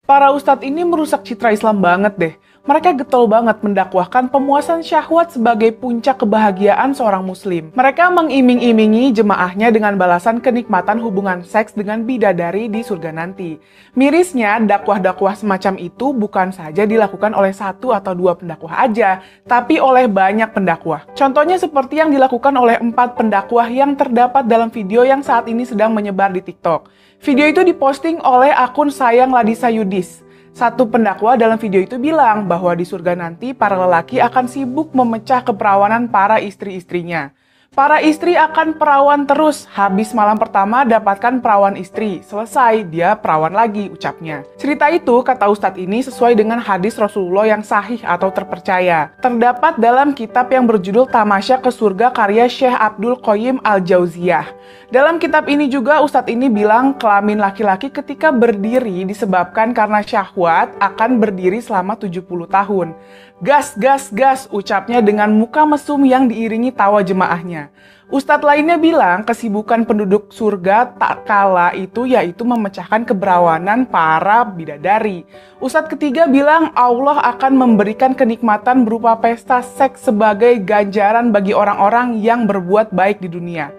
Para ustadz ini merusak citra Islam banget deh. Mereka getol banget mendakwahkan pemuasan syahwat sebagai puncak kebahagiaan seorang muslim. Mereka mengiming-imingi jemaahnya dengan balasan kenikmatan hubungan seks dengan bidadari di surga nanti. Mirisnya, dakwah-dakwah semacam itu bukan saja dilakukan oleh satu atau dua pendakwah aja, tapi oleh banyak pendakwah. Contohnya seperti yang dilakukan oleh 4 pendakwah yang terdapat dalam video yang saat ini sedang menyebar di TikTok. Video itu diposting oleh akun Sayang Ladisa Yudis. Satu pendakwa dalam video itu bilang bahwa di surga nanti para lelaki akan sibuk memecah keperawanan para istri-istrinya. Para istri akan perawan terus, habis malam pertama dapatkan perawan istri, selesai dia perawan lagi ucapnya. Cerita itu, kata Ustadz ini, sesuai dengan hadis Rasulullah yang sahih atau terpercaya. Terdapat dalam kitab yang berjudul Tamasya ke Surga karya Syekh Abdul Qayyim Al-Jauziyah. Dalam kitab ini juga Ustadz ini bilang kelamin laki-laki ketika berdiri disebabkan karena syahwat akan berdiri selama 70 tahun. Gas, gas, gas, ucapnya dengan muka mesum yang diiringi tawa jemaahnya. Ustadz lainnya bilang kesibukan penduduk surga tak kala itu yaitu memecahkan keperawanan para bidadari. Ustadz ketiga bilang Allah akan memberikan kenikmatan berupa pesta seks sebagai ganjaran bagi orang-orang yang berbuat baik di dunia.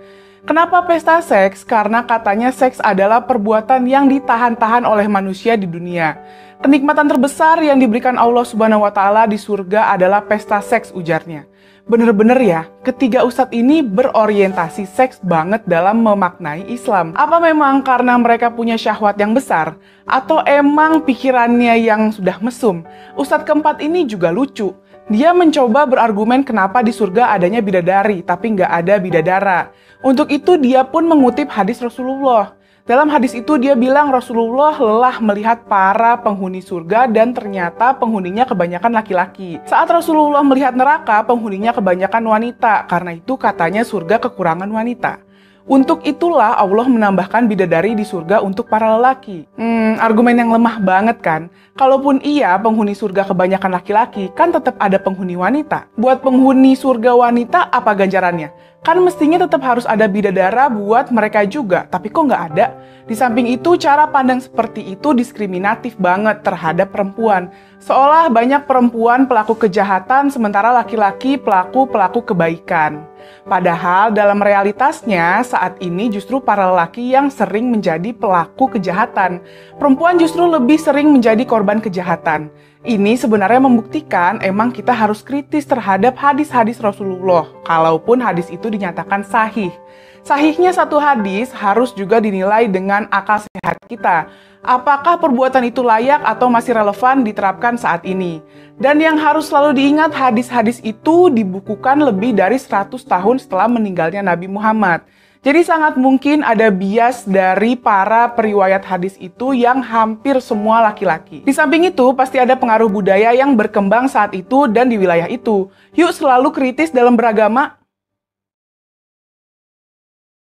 Kenapa pesta seks? Karena katanya seks adalah perbuatan yang ditahan-tahan oleh manusia di dunia. Kenikmatan terbesar yang diberikan Allah Subhanahu wa Ta'ala di surga adalah pesta seks, ujarnya. Bener-bener ya, ketiga ustadz ini berorientasi seks banget dalam memaknai Islam. Apa memang karena mereka punya syahwat yang besar? Atau emang pikirannya yang sudah mesum? Ustadz keempat ini juga lucu. Dia mencoba berargumen kenapa di surga adanya bidadari, tapi nggak ada bidadara. Untuk itu dia pun mengutip hadis Rasulullah. Dalam hadis itu dia bilang Rasulullah lelah melihat para penghuni surga dan ternyata penghuninya kebanyakan laki-laki. Saat Rasulullah melihat neraka, penghuninya kebanyakan wanita. Karena itu katanya surga kekurangan wanita. Untuk itulah Allah menambahkan bidadari di surga untuk para lelaki. Argumen yang lemah banget kan? Kalaupun iya penghuni surga kebanyakan laki-laki, kan tetap ada penghuni wanita. Buat penghuni surga wanita apa ganjarannya? Kan mestinya tetap harus ada bidadara buat mereka juga, tapi kok nggak ada? Di samping itu, cara pandang seperti itu diskriminatif banget terhadap perempuan. Seolah banyak perempuan pelaku kejahatan, sementara laki-laki pelaku kebaikan. Padahal dalam realitasnya, saat ini justru para lelaki yang sering menjadi pelaku kejahatan. Perempuan justru lebih sering menjadi korban kejahatan. Ini sebenarnya membuktikan emang kita harus kritis terhadap hadis-hadis Rasulullah, kalaupun hadis itu dinyatakan sahih. Sahihnya satu hadis harus juga dinilai dengan akal sehat kita. Apakah perbuatan itu layak atau masih relevan diterapkan saat ini? Dan yang harus selalu diingat, hadis-hadis itu dibukukan lebih dari 100 tahun setelah meninggalnya Nabi Muhammad. Jadi sangat mungkin ada bias dari para periwayat hadis itu yang hampir semua laki-laki. Di samping itu, pasti ada pengaruh budaya yang berkembang saat itu dan di wilayah itu. Yuk selalu kritis dalam beragama.